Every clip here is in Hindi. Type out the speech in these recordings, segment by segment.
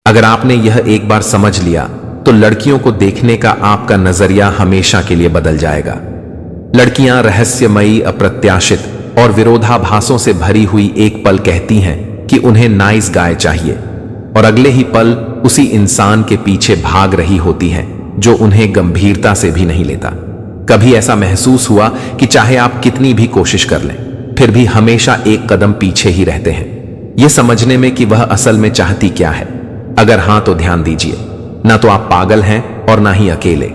अगर आपने यह एक बार समझ लिया तो लड़कियों को देखने का आपका नजरिया हमेशा के लिए बदल जाएगा। लड़कियां रहस्यमयी, अप्रत्याशित और विरोधाभासों से भरी हुई एक पल कहती हैं कि उन्हें नाइस गाय चाहिए, और अगले ही पल उसी इंसान के पीछे भाग रही होती हैं जो उन्हें गंभीरता से भी नहीं लेता। कभी ऐसा महसूस हुआ कि चाहे आप कितनी भी कोशिश कर लें, फिर भी हमेशा एक कदम पीछे ही रहते हैं, यह समझने में कि वह असल में चाहती क्या है? अगर हां तो ध्यान दीजिए, ना तो आप पागल हैं और ना ही अकेले।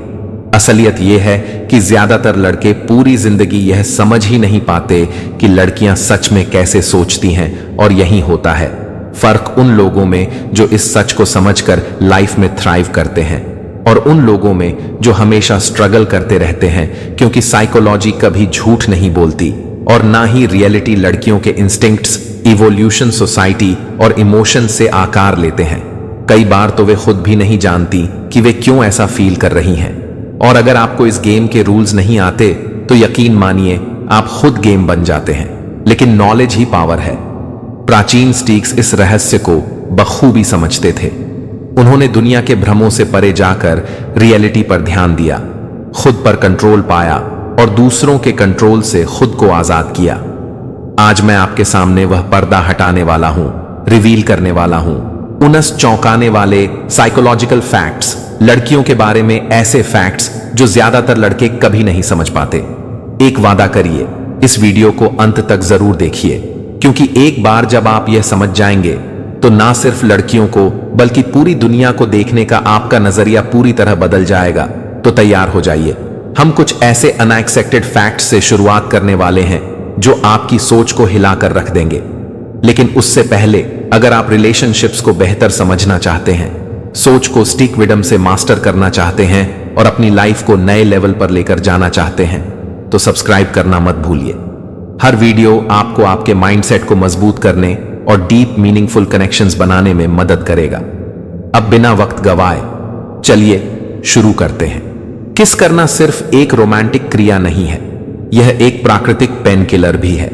असलियत यह है कि ज्यादातर लड़के पूरी जिंदगी यह समझ ही नहीं पाते कि लड़कियां सच में कैसे सोचती हैं, और यही होता है फर्क उन लोगों में जो इस सच को समझकर लाइफ में थ्राइव करते हैं और उन लोगों में जो हमेशा स्ट्रगल करते रहते हैं, क्योंकि साइकोलॉजी कभी झूठ नहीं बोलती और ना ही रियलिटी। लड़कियों के इंस्टिंक्ट्स इवोल्यूशन, सोसाइटी और इमोशन से आकार लेते हैं। कई बार तो वे खुद भी नहीं जानती कि वे क्यों ऐसा फील कर रही हैं। और अगर आपको इस गेम के रूल्स नहीं आते तो यकीन मानिए आप खुद गेम बन जाते हैं। लेकिन नॉलेज ही पावर है। प्राचीन स्टीक्स इस रहस्य को बखूबी समझते थे। उन्होंने दुनिया के भ्रमों से परे जाकर रियलिटी पर ध्यान दिया, खुद पर कंट्रोल पाया और दूसरों के कंट्रोल से खुद को आजाद किया। आज मैं आपके सामने वह पर्दा हटाने वाला हूं, रिवील करने वाला हूं, उनस चौंकाने वाले साइकोलॉजिकल फैक्ट्स, लड़कियों के बारे में ऐसे फैक्ट्स जो ज्यादातर लड़के कभी नहीं समझ पाते। एक वादा करिए, इस वीडियो को अंत तक जरूर देखिए, क्योंकि एक बार जब आप यह समझ जाएंगे तो ना सिर्फ लड़कियों को बल्कि पूरी दुनिया को देखने का आपका नजरिया पूरी तरह बदल जाएगा। तो तैयार हो जाइए, हम कुछ ऐसे अनएक्सपेक्टेड फैक्ट्स से शुरुआत करने वाले हैं जो आपकी सोच को हिलाकर रख देंगे। लेकिन उससे पहले, अगर आप रिलेशनशिप्स को बेहतर समझना चाहते हैं, सोच को स्टिक विडम से मास्टर करना चाहते हैं और अपनी लाइफ को नए लेवल पर लेकर जाना चाहते हैं, तो सब्सक्राइब करना मत भूलिए। हर वीडियो आपको आपके माइंडसेट को मजबूत करने और डीप मीनिंगफुल कनेक्शंस बनाने में मदद करेगा। अब बिना वक्त गवाए चलिए शुरू करते हैं। किस करना सिर्फ एक रोमांटिक क्रिया नहीं है, यह एक प्राकृतिक पेन किलर भी है।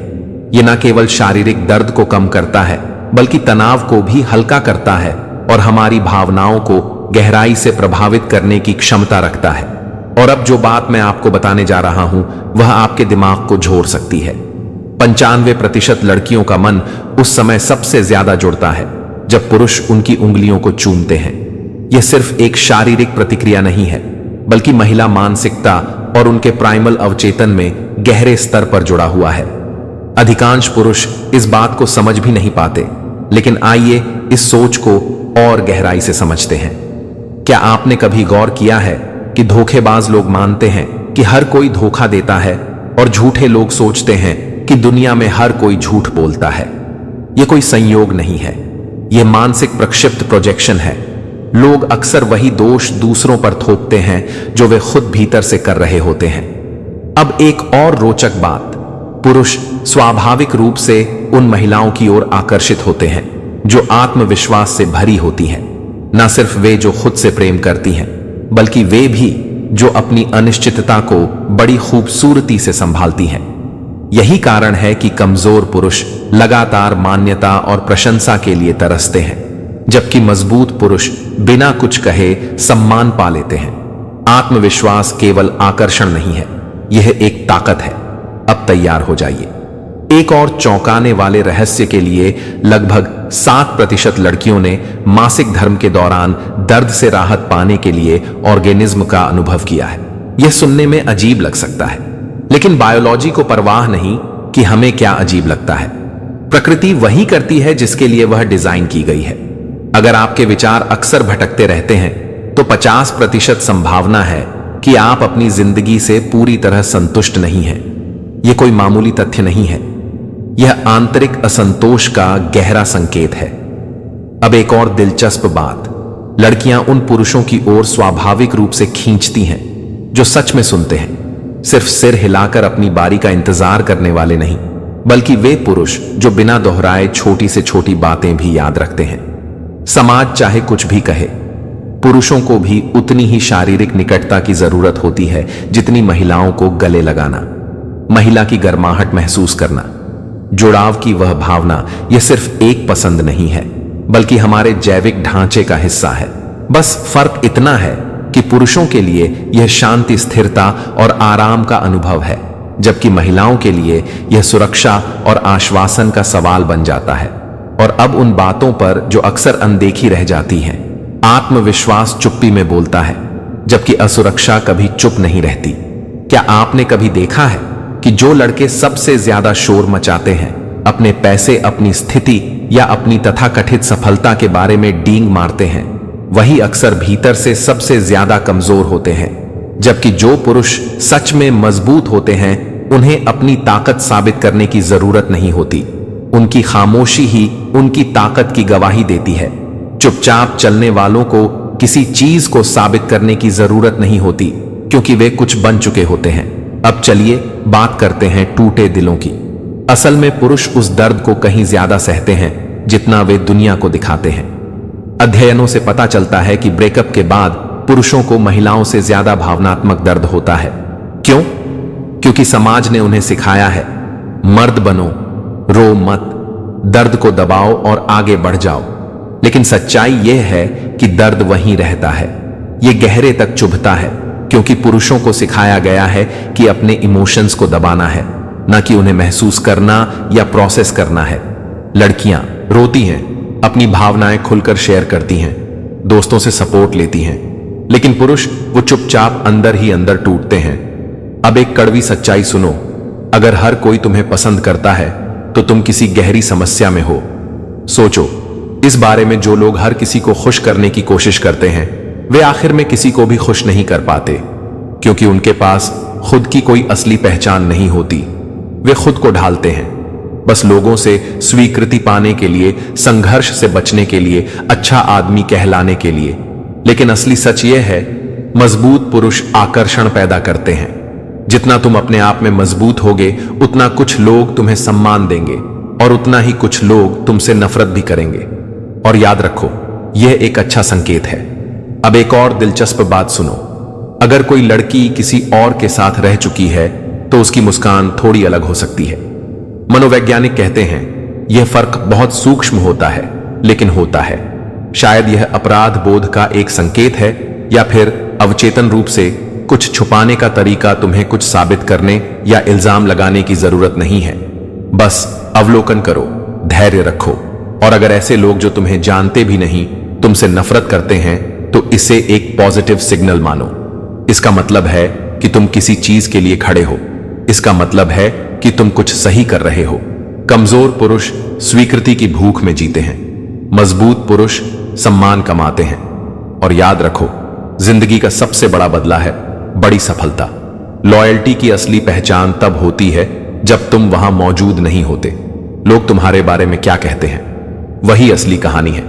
यह न केवल शारीरिक दर्द को कम करता है बल्कि तनाव को भी हल्का करता है और हमारी भावनाओं को गहराई से प्रभावित करने की क्षमता रखता है। और अब जो बात मैं आपको बताने जा रहा हूं वह आपके दिमाग को झोर सकती है। 95% लड़कियों का मन उस समय सबसे ज्यादा जुड़ता है जब पुरुष उनकी उंगलियों को चूमते हैं। यह सिर्फ एक शारीरिक प्रतिक्रिया नहीं है, बल्कि महिला मानसिकता और उनके प्राइमल अवचेतन में गहरे स्तर पर जुड़ा हुआ है। अधिकांश पुरुष इस बात को समझ भी नहीं पाते, लेकिन आइए इस सोच को और गहराई से समझते हैं। क्या आपने कभी गौर किया है कि धोखेबाज लोग मानते हैं कि हर कोई धोखा देता है और झूठे लोग सोचते हैं कि दुनिया में हर कोई झूठ बोलता है? यह कोई संयोग नहीं है, यह मानसिक प्रक्षिप्त प्रोजेक्शन है। लोग अक्सर वही दोष दूसरों पर थोपते हैं जो वे खुद भीतर से कर रहे होते हैं। अब एक और रोचक बात, पुरुष स्वाभाविक रूप से उन महिलाओं की ओर आकर्षित होते हैं जो आत्मविश्वास से भरी होती हैं। न सिर्फ वे जो खुद से प्रेम करती हैं, बल्कि वे भी जो अपनी अनिश्चितता को बड़ी खूबसूरती से संभालती हैं। यही कारण है कि कमजोर पुरुष लगातार मान्यता और प्रशंसा के लिए तरसते हैं, जबकि मजबूत पुरुष बिना कुछ कहे सम्मान पा लेते हैं। आत्मविश्वास केवल आकर्षण नहीं है, यह एक ताकत है। अब तैयार हो जाइए। एक और चौंकाने वाले रहस्य के लिए लगभग 7% लड़कियों ने मासिक धर्म के दौरान दर्द से राहत पाने के लिए ऑर्गेनिज्म का अनुभव किया है। यह सुनने में अजीब लग सकता है, लेकिन बायोलॉजी को परवाह नहीं कि हमें क्या अजीब लगता है। प्रकृति वही करती है जिसके लिए वह डिजाइन की गई है। अगर आपके विचार अक्सर भटकते रहते हैं तो 50% संभावना है कि आप अपनी जिंदगी से पूरी तरह संतुष्ट नहीं हैं। यह कोई मामूली तथ्य नहीं है, यह आंतरिक असंतोष का गहरा संकेत है। अब एक और दिलचस्प बात, लड़कियां उन पुरुषों की ओर स्वाभाविक रूप से खींचती हैं जो सच में सुनते हैं, सिर्फ सिर हिलाकर अपनी बारी का इंतजार करने वाले नहीं, बल्कि वे पुरुष जो बिना दोहराए छोटी से छोटी बातें भी याद रखते हैं। समाज चाहे कुछ भी कहे, पुरुषों को भी उतनी ही शारीरिक निकटता की जरूरत होती है जितनी महिलाओं को गले लगाना, महिला की गर्माहट महसूस करना, जुड़ाव की वह भावना। यह सिर्फ एक पसंद नहीं है, बल्कि हमारे जैविक ढांचे का हिस्सा है। बस फर्क इतना है कि पुरुषों के लिए यह शांति, स्थिरता और आराम का अनुभव है, जबकि महिलाओं के लिए यह सुरक्षा और आश्वासन का सवाल बन जाता है। और अब उन बातों पर जो अक्सर अनदेखी रह जाती हैं। आत्मविश्वास चुप्पी में बोलता है, जबकि असुरक्षा कभी चुप नहीं रहती। क्या आपने कभी देखा है कि जो लड़के सबसे ज्यादा शोर मचाते हैं, अपने पैसे, अपनी स्थिति या अपनी तथाकथित सफलता के बारे में डींग मारते हैं, वही अक्सर भीतर से सबसे ज्यादा कमजोर होते हैं। जबकि जो पुरुष सच में मजबूत होते हैं, उन्हें अपनी ताकत साबित करने की जरूरत नहीं होती। उनकी खामोशी ही उनकी ताकत की गवाही देती है। चुपचाप चलने वालों को किसी चीज को साबित करने की जरूरत नहीं होती, क्योंकि वे कुछ बन चुके होते हैं। अब चलिए बात करते हैं टूटे दिलों की। असल में पुरुष उस दर्द को कहीं ज्यादा सहते हैं जितना वे दुनिया को दिखाते हैं। अध्ययनों से पता चलता है कि ब्रेकअप के बाद पुरुषों को महिलाओं से ज्यादा भावनात्मक दर्द होता है। क्यों? क्योंकि समाज ने उन्हें सिखाया है, मर्द बनो, रो मत, दर्द को दबाओ और आगे बढ़ जाओ। लेकिन सच्चाई यह है कि दर्द वहीं रहता है, यह गहरे तक चुभता है, क्योंकि पुरुषों को सिखाया गया है कि अपने इमोशंस को दबाना है, ना कि उन्हें महसूस करना या प्रोसेस करना है। लड़कियां रोती हैं, अपनी भावनाएं खुलकर शेयर करती हैं, दोस्तों से सपोर्ट लेती हैं, लेकिन पुरुष वो चुपचाप अंदर ही अंदर टूटते हैं। अब एक कड़वी सच्चाई सुनो, अगर हर कोई तुम्हें पसंद करता है तो तुम किसी गहरी समस्या में हो। सोचो, इस बारे में जो लोग हर किसी को खुश करने की कोशिश करते हैं, वे आखिर में किसी को भी खुश नहीं कर पाते, क्योंकि उनके पास खुद की कोई असली पहचान नहीं होती। वे खुद को ढालते हैं, बस लोगों से स्वीकृति पाने के लिए, संघर्ष से बचने के लिए, अच्छा आदमी कहलाने के लिए। लेकिन असली सच यह है, मजबूत पुरुष आकर्षण पैदा करते हैं। जितना तुम अपने आप में मजबूत होगे, उतना कुछ लोग तुम्हें सम्मान देंगे और उतना ही कुछ लोग तुमसे नफरत भी करेंगे। और याद रखो, यह एक अच्छा संकेत है। अब एक और दिलचस्प बात सुनो, अगर कोई लड़की किसी और के साथ रह चुकी है तो उसकी मुस्कान थोड़ी अलग हो सकती है। मनोवैज्ञानिक कहते हैं यह फर्क बहुत सूक्ष्म होता है, लेकिन होता है। शायद यह अपराध बोध का एक संकेत है, या फिर अवचेतन रूप से कुछ छुपाने का तरीका। तुम्हें कुछ साबित करने या इल्जाम लगाने की जरूरत नहीं है, बस अवलोकन करो, धैर्य रखो। और अगर ऐसे लोग जो तुम्हें जानते भी नहीं तुमसे नफरत करते हैं, तो इसे एक पॉजिटिव सिग्नल मानो। इसका मतलब है कि तुम किसी चीज के लिए खड़े हो, इसका मतलब है कि तुम कुछ सही कर रहे हो। कमजोर पुरुष स्वीकृति की भूख में जीते हैं, मजबूत पुरुष सम्मान कमाते हैं। और याद रखो, जिंदगी का सबसे बड़ा बदला है बड़ी सफलता। लॉयल्टी की असली पहचान तब होती है जब तुम वहां मौजूद नहीं होते। लोग तुम्हारे बारे में क्या कहते हैं, वही असली कहानी है।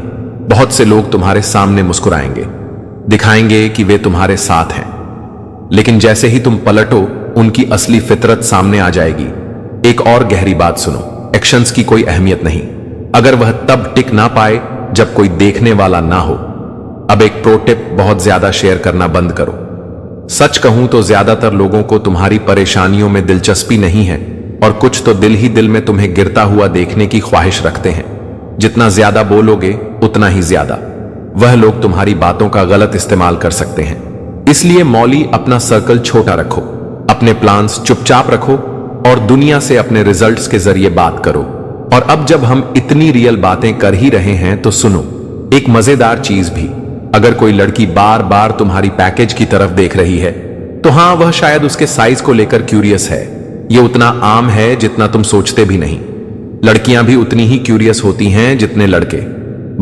बहुत से लोग तुम्हारे सामने मुस्कुराएंगे, दिखाएंगे कि वे तुम्हारे साथ हैं, लेकिन जैसे ही तुम पलटो, उनकी असली फितरत सामने आ जाएगी। एक और गहरी बात सुनो, एक्शंस की कोई अहमियत नहीं, अगर वह तब टिक ना पाए जब कोई देखने वाला ना हो। अब एक प्रो टिप, बहुत ज्यादा शेयर करना बंद करो। सच कहूं तो ज्यादातर लोगों को तुम्हारी परेशानियों में दिलचस्पी नहीं है, और कुछ तो दिल ही दिल में तुम्हें गिरता हुआ देखने की ख्वाहिश रखते हैं। जितना ज्यादा बोलोगे उतना ही ज्यादा वह लोग तुम्हारी बातों का गलत इस्तेमाल कर सकते हैं। इसलिए मौली, अपना सर्कल छोटा रखो, अपने प्लान्स चुपचाप रखो और दुनिया से अपने रिजल्ट्स के जरिए बात करो। और अब जब हम इतनी रियल बातें कर ही रहे हैं तो सुनो एक मजेदार चीज भी। अगर कोई लड़की बार बार तुम्हारी पैकेज की तरफ देख रही है, तो हाँ, वह शायद उसके साइज को लेकर क्यूरियस है। यह उतना आम है जितना तुम सोचते भी नहीं। लड़कियां भी उतनी ही क्यूरियस होती हैं जितने लड़के,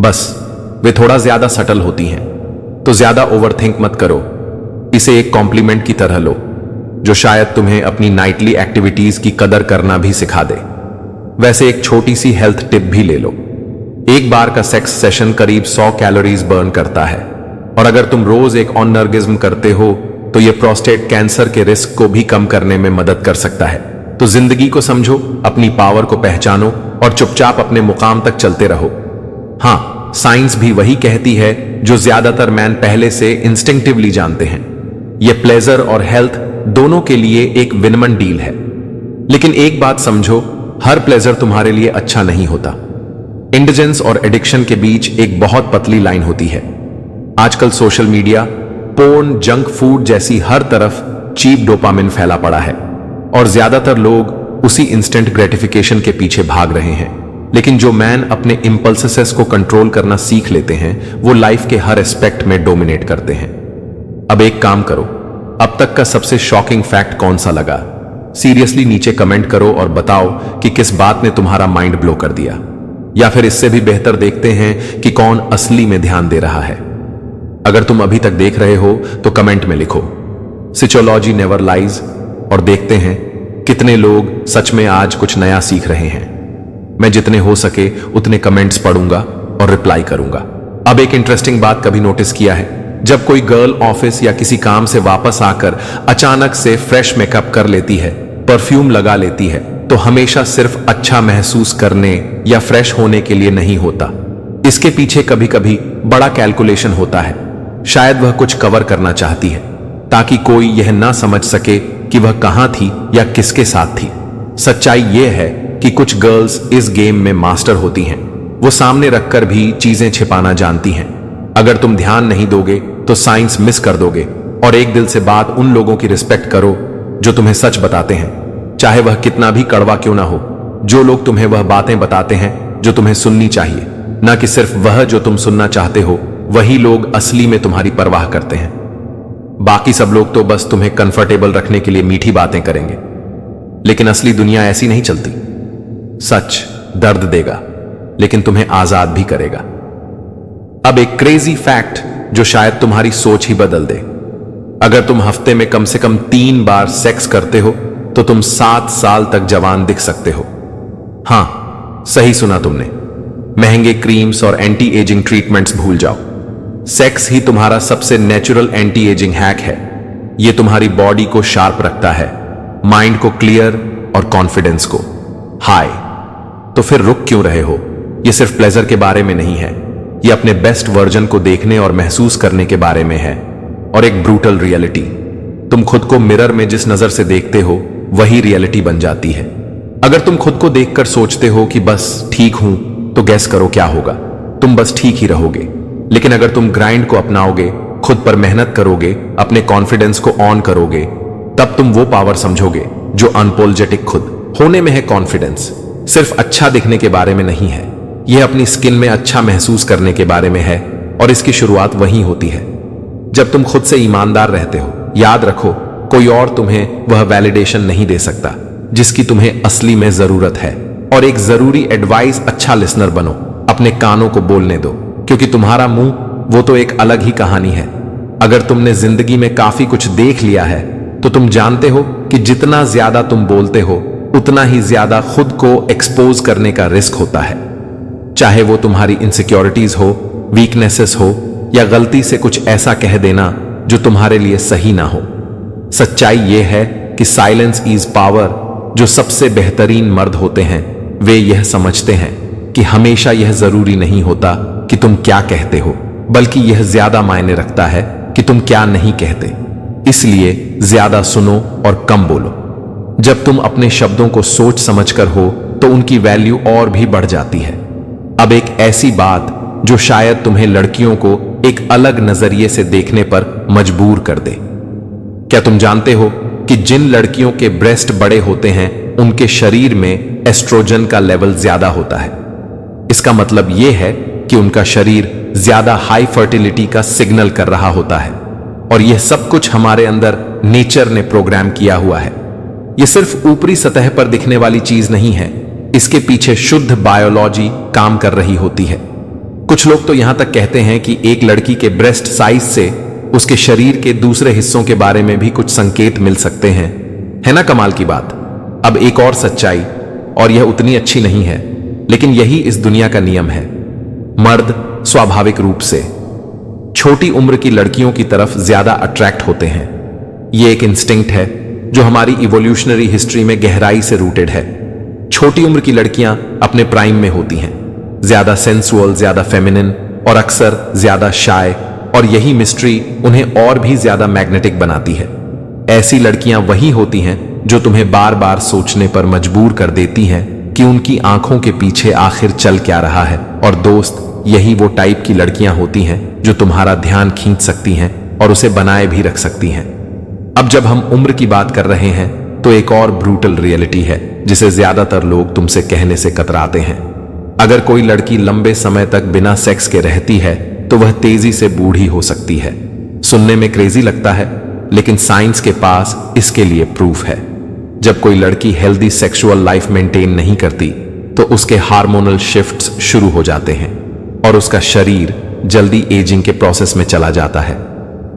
बस वे थोड़ा ज्यादा सटल होती हैं। तो ज्यादा ओवरथिंक मत करो, इसे एक कॉम्प्लीमेंट की तरह लो, जो शायद तुम्हें अपनी नाइटली एक्टिविटीज की कदर करना भी सिखा दे। वैसे एक छोटी सी हेल्थ टिप भी ले लो, एक बार का सेक्स सेशन करीब 100 कैलोरीज बर्न करता है, और अगर तुम रोज एक ऑनर्गिज्म करते हो तो यह प्रोस्टेट कैंसर के रिस्क को भी कम करने में मदद कर सकता है। तो जिंदगी को समझो, अपनी पावर को पहचानो और चुपचाप अपने मुकाम तक चलते रहो। हां, साइंस भी वही कहती है जो ज्यादातर मैन पहले से इंस्टिंक्टिवली जानते हैं। यह प्लेजर और हेल्थ दोनों के लिए एक विन-विन डील है। लेकिन एक बात समझो, हर प्लेजर तुम्हारे लिए अच्छा नहीं होता। इंडिजेंस और एडिक्शन के बीच एक बहुत पतली लाइन होती है। आजकल social media, porn, junk food जैसी हर तरफ चीप डोपामिन फैला पड़ा है और ज्यादातर लोग उसी इंस्टेंट ग्रेटिफिकेशन के पीछे भाग रहे हैं। लेकिन जो मैन अपने इंपल्सेस को कंट्रोल करना सीख लेते हैं, वो लाइफ के हर एस्पेक्ट में डोमिनेट करते हैं। अब एक काम करो, अब तक का सबसे शॉकिंग फैक्ट कौन सा लगा? सीरियसली नीचे कमेंट करो और बताओ कि किस बात ने तुम्हारा माइंड ब्लो कर दिया। या फिर इससे भी बेहतर देखते हैं कि कौन असली में ध्यान दे रहा है। अगर तुम अभी तक देख रहे हो तो कमेंट में लिखो सिचोलॉजी नेवर लाइज, और देखते हैं कितने लोग सच में आज कुछ नया सीख रहे हैं। मैं जितने हो सके उतने कमेंट्स पढ़ूंगा और रिप्लाई करूंगा। अब एक इंटरेस्टिंग बात कभी नोटिस किया है? जब कोई गर्ल ऑफिस या किसी काम से वापस आकर अचानक से फ्रेश मेकअप कर लेती है, परफ्यूम लगा लेती है, तो हमेशा सिर्फ अच्छा महसूस करने या फ्रेश होने के लिए नहीं होता। इसके पीछे कभी कभी बड़ा कैलकुलेशन होता है। शायद वह कुछ कवर करना चाहती है ताकि कोई यह ना समझ सके कि वह कहां थी या किसके साथ थी। सच्चाई यह है कि कुछ गर्ल्स इस गेम में मास्टर होती हैं। वो सामने रखकर भी चीजें छिपाना जानती हैं। अगर तुम ध्यान नहीं दोगे तो साइंस मिस कर दोगे। और एक दिल से बात उन लोगों की रिस्पेक्ट करो जो तुम्हें सच बताते हैं, चाहे वह कितना भी कड़वा क्यों ना हो। जो लोग तुम्हें वह बातें बताते हैं जो तुम्हें सुननी चाहिए, ना कि सिर्फ वह जो तुम सुनना चाहते हो, वही लोग असली में तुम्हारी परवाह करते हैं। बाकी सब लोग तो बस तुम्हें कंफर्टेबल रखने के लिए मीठी बातें करेंगे, लेकिन असली दुनिया ऐसी नहीं चलती। सच दर्द देगा, लेकिन तुम्हें आजाद भी करेगा। अब एक क्रेजी फैक्ट जो शायद तुम्हारी सोच ही बदल दे। अगर तुम हफ्ते में कम से कम 3 बार सेक्स करते हो तो तुम 7 साल तक जवान दिख सकते हो। हां, सही सुना तुमने। महंगे क्रीम्स और एंटी एजिंग ट्रीटमेंट्स भूल जाओ। सेक्स ही तुम्हारा सबसे नेचुरल एंटी एजिंग हैक है। यह तुम्हारी बॉडी को शार्प रखता है, माइंड को क्लियर और कॉन्फिडेंस को हाई। तो फिर रुक क्यों रहे हो? यह सिर्फ प्लेजर के बारे में नहीं है, यह अपने बेस्ट वर्जन को देखने और महसूस करने के बारे में है। और एक ब्रूटल रियलिटी, तुम खुद को मिरर में जिस नजर से देखते हो वही रियलिटी बन जाती है। अगर तुम खुद को देखकर सोचते हो कि बस ठीक हूं, तो गैस करो क्या होगा? तुम बस ठीक ही रहोगे। लेकिन अगर तुम ग्राइंड को अपनाओगे, खुद पर मेहनत करोगे, अपने कॉन्फिडेंस को ऑन करोगे, तब तुम वो पावर समझोगे जो अनपोलजेटिक खुद होने में है। कॉन्फिडेंस सिर्फ अच्छा दिखने के बारे में नहीं है, यह अपनी स्किन में अच्छा महसूस करने के बारे में है। और इसकी शुरुआत वहीं होती है जब तुम खुद से ईमानदार रहते हो। याद रखो, कोई और तुम्हें वह वैलिडेशन नहीं दे सकता जिसकी तुम्हें असली में जरूरत है। और एक जरूरी एडवाइस, अच्छा लिसनर बनो, अपने कानों को बोलने दो, क्योंकि तुम्हारा मुंह वो तो एक अलग ही कहानी है। अगर तुमने जिंदगी में काफी कुछ देख लिया है तो तुम जानते हो कि जितना ज्यादा तुम बोलते हो उतना ही ज्यादा खुद को एक्सपोज करने का रिस्क होता है। चाहे वो तुम्हारी इनसिक्योरिटीज हो, वीकनेसेस हो, या गलती से कुछ ऐसा कह देना जो तुम्हारे लिए सही ना हो। सच्चाई यह है कि साइलेंस इज पावर। जो सबसे बेहतरीन मर्द होते हैं वे यह समझते हैं कि हमेशा यह जरूरी नहीं होता कि तुम क्या कहते हो, बल्कि यह ज्यादा मायने रखता है कि तुम क्या नहीं कहते। इसलिए ज्यादा सुनो और कम बोलो। जब तुम अपने शब्दों को सोच समझकर हो तो उनकी वैल्यू और भी बढ़ जाती है। अब एक ऐसी बात जो शायद तुम्हें लड़कियों को एक अलग नजरिए से देखने पर मजबूर कर दे। क्या तुम जानते हो कि जिन लड़कियों के ब्रेस्ट बड़े होते हैं उनके शरीर में एस्ट्रोजन का लेवल ज्यादा होता है? इसका मतलब यह है कि उनका शरीर ज्यादा हाई फर्टिलिटी का सिग्नल कर रहा होता है। और यह सब कुछ हमारे अंदर नेचर ने प्रोग्राम किया हुआ है। यह सिर्फ ऊपरी सतह पर दिखने वाली चीज नहीं है, इसके पीछे शुद्ध बायोलॉजी काम कर रही होती है। कुछ लोग तो यहां तक कहते हैं कि एक लड़की के ब्रेस्ट साइज से उसके शरीर के दूसरे हिस्सों के बारे में भी कुछ संकेत मिल सकते हैं। है ना कमाल की बात? अब एक और सच्चाई, और यह उतनी अच्छी नहीं है, लेकिन यही इस दुनिया का नियम है। मर्द स्वाभाविक रूप से छोटी उम्र की लड़कियों की तरफ ज्यादा अट्रैक्ट होते हैं। यह एक इंस्टिंक्ट है जो हमारी इवोल्यूशनरी हिस्ट्री में गहराई से रूटेड है। छोटी उम्र की लड़कियां अपने प्राइम में होती हैं, ज्यादा सेंसुअल, ज्यादा फेमिनिन और अक्सर ज्यादा शाय। और यही मिस्ट्री उन्हें और भी ज्यादा मैग्नेटिक बनाती है। ऐसी लड़कियां वही होती हैं जो तुम्हें बार बार सोचने पर मजबूर कर देती हैं कि उनकी आंखों के पीछे आखिर चल क्या रहा है। और दोस्त, यही वो टाइप की लड़कियां होती हैं जो तुम्हारा ध्यान खींच सकती हैं और उसे बनाए भी रख सकती हैं। अब जब हम उम्र की बात कर रहे हैं तो एक और ब्रूटल रियलिटी है जिसे ज्यादातर लोग तुमसे कहने से कतराते हैं। अगर कोई लड़की लंबे समय तक बिना सेक्स के रहती है तो वह तेजी से बूढ़ी हो सकती है। सुनने में क्रेजी लगता है, लेकिन साइंस के पास इसके लिए प्रूफ है। जब कोई लड़की हेल्दी सेक्सुअल लाइफ मेंटेन नहीं करती तो उसके हार्मोनल शिफ्ट्स शुरू हो जाते हैं और उसका शरीर जल्दी एजिंग के प्रोसेस में चला जाता है।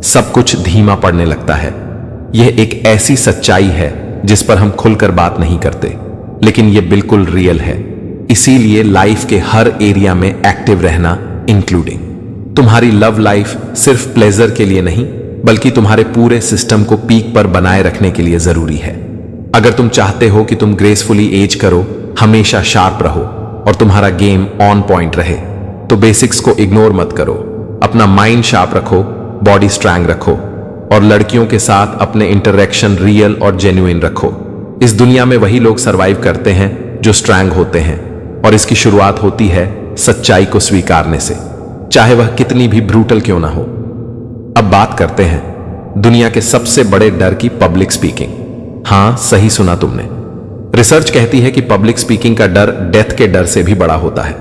सब कुछ धीमा पड़ने लगता है। यह एक ऐसी सच्चाई है जिस पर हम खुलकर बात नहीं करते, लेकिन यह बिल्कुल रियल है। इसीलिए लाइफ के हर एरिया में एक्टिव रहना, इंक्लूडिंग तुम्हारी लव लाइफ, सिर्फ प्लेजर के लिए नहीं बल्कि तुम्हारे पूरे सिस्टम को पीक पर बनाए रखने के लिए जरूरी है। अगर तुम चाहते हो कि तुम ग्रेसफुली एज करो, हमेशा शार्प रहो और तुम्हारा गेम ऑन पॉइंट रहे, तो बेसिक्स को इग्नोर मत करो। अपना माइंड शार्प रखो, बॉडी स्ट्रांग रखो और लड़कियों के साथ अपने इंटरेक्शन रियल और जेन्युइन रखो। इस दुनिया में वही लोग सरवाइव करते हैं जो स्ट्रांग होते हैं, और इसकी शुरुआत होती है सच्चाई को स्वीकारने से, चाहे वह कितनी भी ब्रूटल क्यों ना हो। अब बात करते हैं दुनिया के सबसे बड़े डर की, पब्लिक स्पीकिंग। हां, सही सुना तुमने। रिसर्च कहती है कि पब्लिक स्पीकिंग का डर डेथ के डर से भी बड़ा होता है।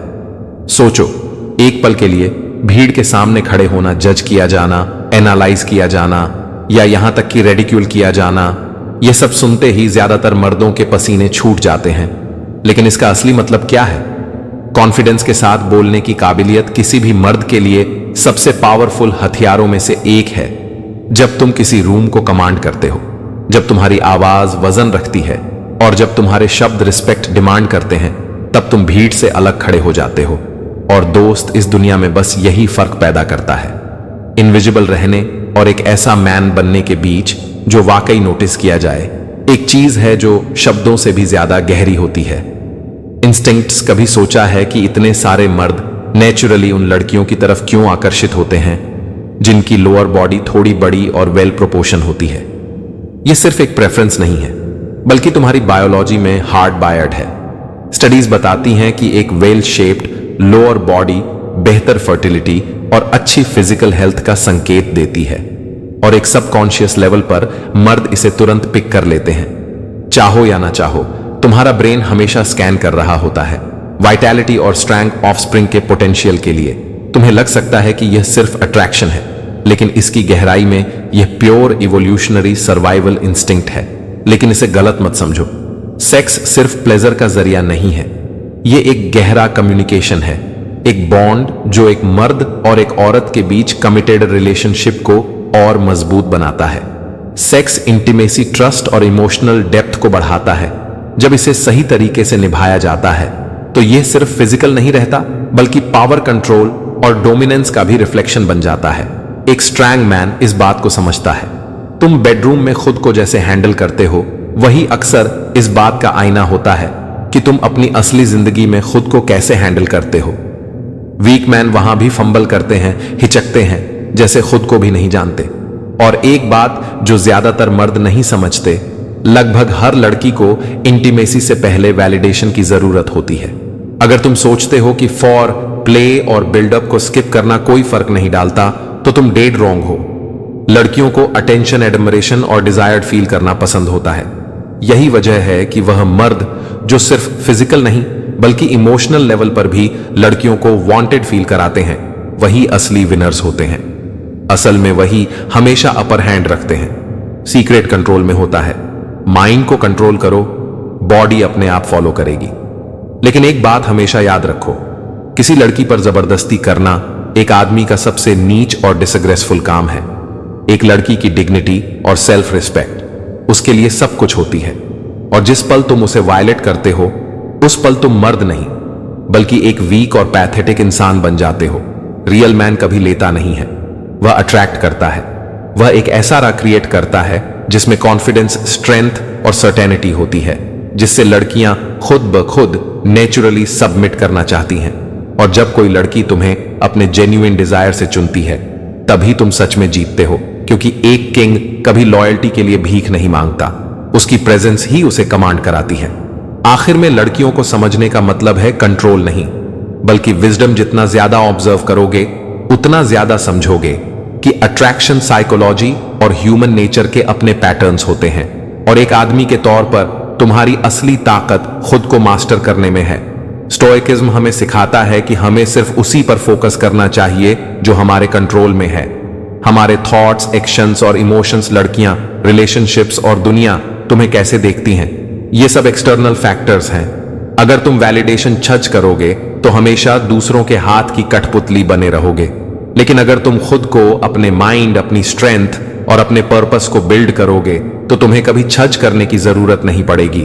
सोचो, एक पल के लिए भीड़ के सामने खड़े होना, जज किया जाना, एनालाइज किया जाना या यहां तक कि रेडिक्यूल किया जाना, यह सब सुनते ही ज्यादातर मर्दों के पसीने छूट जाते हैं। लेकिन इसका असली मतलब क्या है? कॉन्फिडेंस के साथ बोलने की काबिलियत किसी भी मर्द के लिए सबसे पावरफुल हथियारों में से एक है। जब तुम किसी रूम को कमांड करते हो, जब तुम्हारी आवाज वजन रखती है और जब तुम्हारे शब्द रिस्पेक्ट डिमांड करते हैं, तब तुम भीड़ से अलग खड़े हो जाते हो। और दोस्त, इस दुनिया में बस यही फर्क पैदा करता है, इनविजिबल रहने और एक ऐसा मैन बनने के बीच जो वाकई नोटिस किया जाए। एक चीज है जो शब्दों से भी ज्यादा गहरी होती है, इंस्टिंक्ट्स। कभी सोचा है कि इतने सारे मर्द नेचुरली उन लड़कियों की तरफ क्यों आकर्षित होते हैं जिनकी लोअर बॉडी थोड़ी बड़ी और वेल प्रोपोर्शन होती है? यह सिर्फ एक प्रेफरेंस नहीं है, बल्कि तुम्हारी बायोलॉजी में हार्ड वायर्ड है। स्टडीज बताती हैं कि एक वेल शेप्ड लोअर बॉडी बेहतर फर्टिलिटी और अच्छी फिजिकल हेल्थ का संकेत देती है, और एक सबकॉन्शियस लेवल पर मर्द इसे तुरंत पिक कर लेते हैं। चाहो या ना चाहो, तुम्हारा ब्रेन हमेशा स्कैन कर रहा होता है वाइटैलिटी और स्ट्रैंग ऑफस्प्रिंग के पोटेंशियल के लिए। तुम्हें लग सकता है कि यह सिर्फ अट्रैक्शन है, लेकिन इसकी गहराई में यह प्योर इवोल्यूशनरी सर्वाइवल इंस्टिंक्ट है। लेकिन इसे गलत मत समझो। सेक्स सिर्फ प्लेजर का जरिया नहीं है, यह एक गहरा कम्युनिकेशन है, एक बॉन्ड जो एक मर्द और एक औरत के बीच कमिटेड रिलेशनशिप को और मजबूत बनाता है। सेक्स इंटीमेसी, ट्रस्ट और इमोशनल डेप्थ को बढ़ाता है। जब इसे सही तरीके से निभाया जाता है तो यह सिर्फ फिजिकल नहीं रहता, बल्कि पावर कंट्रोल और डोमिनेंस का भी रिफ्लेक्शन बन जाता है। एक स्ट्रॉन्ग मैन इस बात को समझता है। तुम बेडरूम में खुद को जैसे हैंडल करते हो, वही अक्सर इस बात का आईना होता है कि तुम अपनी असली जिंदगी में खुद को कैसे हैंडल करते हो। वीक मैन वहां भी फंबल करते हैं, हिचकते हैं, जैसे खुद को भी नहीं जानते। और एक बात जो ज्यादातर मर्द नहीं समझते, लगभग हर लड़की को इंटीमेसी से पहले वैलिडेशन की जरूरत होती है। अगर तुम सोचते हो कि फॉर प्ले और बिल्डअप को स्किप करना कोई फर्क नहीं डालता, तो तुम डेड रॉन्ग हो। लड़कियों को अटेंशन, एडमरेशन और डिजायर्ड फील करना पसंद होता है। यही वजह है कि वह मर्द जो सिर्फ फिजिकल नहीं बल्कि इमोशनल लेवल पर भी लड़कियों को वांटेड फील कराते हैं, वही असली विनर्स होते हैं। असल में वही हमेशा अपर हैंड रखते हैं। सीक्रेट कंट्रोल में होता है, माइंड को कंट्रोल करो, बॉडी अपने आप फॉलो करेगी। लेकिन एक बात हमेशा याद रखो, किसी लड़की पर जबरदस्ती करना एक आदमी का सबसे नीच और डिसग्रेसफुल काम है। एक लड़की की डिग्निटी और सेल्फ रिस्पेक्ट उसके लिए सब कुछ होती है, और जिस पल तुम उसे वायलेट करते हो, उस पल तुम मर्द नहीं बल्कि एक वीक और पैथेटिक इंसान बन जाते हो। रियल मैन कभी लेता नहीं है, वह अट्रैक्ट करता है। वह एक ऐसा राह क्रिएट करता है जिसमें कॉन्फिडेंस, स्ट्रेंथ और सर्टेनिटी होती है, जिससे लड़कियां खुद ब खुद नेचुरली सबमिट करना चाहती हैं। और जब कोई लड़की तुम्हें अपने जेन्युइन डिजायर से चुनती है, तभी तुम सच में जीतते हो, क्योंकि एक किंग कभी लॉयल्टी के लिए भीख नहीं मांगता, उसकी प्रेजेंस ही उसे कमांड कराती है। आखिर में लड़कियों को समझने का मतलब है कंट्रोल नहीं, बल्कि विजडम। जितना ज्यादा ऑब्जर्व करोगे उतना ज्यादा समझोगे कि अट्रैक्शन साइकोलॉजी और ह्यूमन नेचर के अपने पैटर्न्स होते हैं, और एक आदमी के तौर पर तुम्हारी असली ताकत खुद को मास्टर करने में है। स्टोइकिज्म हमें सिखाता है कि हमें सिर्फ उसी पर फोकस करना चाहिए जो हमारे कंट्रोल में है। हमारे थॉट्स, एक्शंस और इमोशंस, लड़कियां, रिलेशनशिप्स और दुनिया तुम्हें कैसे देखती हैं, ये सब एक्सटर्नल फैक्टर्स हैं। अगर तुम वैलिडेशन छज करोगे तो हमेशा दूसरों के हाथ की कठपुतली बने रहोगे, लेकिन अगर तुम खुद को, अपने माइंड, अपनी स्ट्रेंथ और अपने पर्पस को बिल्ड करोगे तो तुम्हें कभी छज करने की जरूरत नहीं पड़ेगी।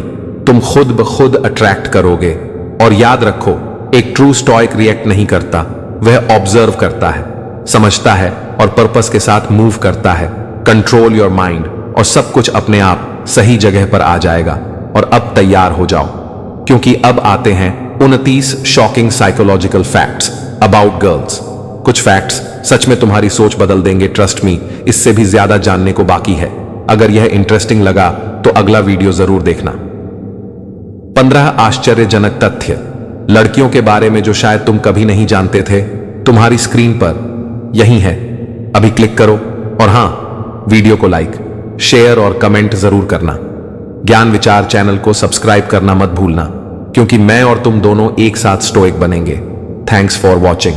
तुम खुद ब खुद अट्रैक्ट करोगे। और याद रखो, एक ट्रू स्टोइक रिएक्ट नहीं करता, वह ऑब्जर्व करता है, समझता है और पर्पस के साथ मूव करता है। कंट्रोल योर माइंड और सब कुछ अपने आप सही जगह पर आ जाएगा। और अब तैयार हो जाओ, क्योंकि अब आते हैं 29 shocking psychological facts about girls. कुछ फैक्ट्स सच में तुम्हारी सोच बदल देंगे, ट्रस्ट मी। इससे भी ज्यादा जानने को बाकी है। अगर यह इंटरेस्टिंग लगा तो अगला वीडियो जरूर देखना। 15 आश्चर्यजनक तथ्य लड़कियों के बारे में जो शायद तुम कभी नहीं जानते थे, तुम्हारी स्क्रीन पर यही है। अभी क्लिक करो और हां, वीडियो को लाइक, शेयर और कमेंट जरूर करना। ज्ञान विचार चैनल को सब्सक्राइब करना मत भूलना, क्योंकि मैं और तुम दोनों एक साथ स्टोइक बनेंगे। Thanks for watching.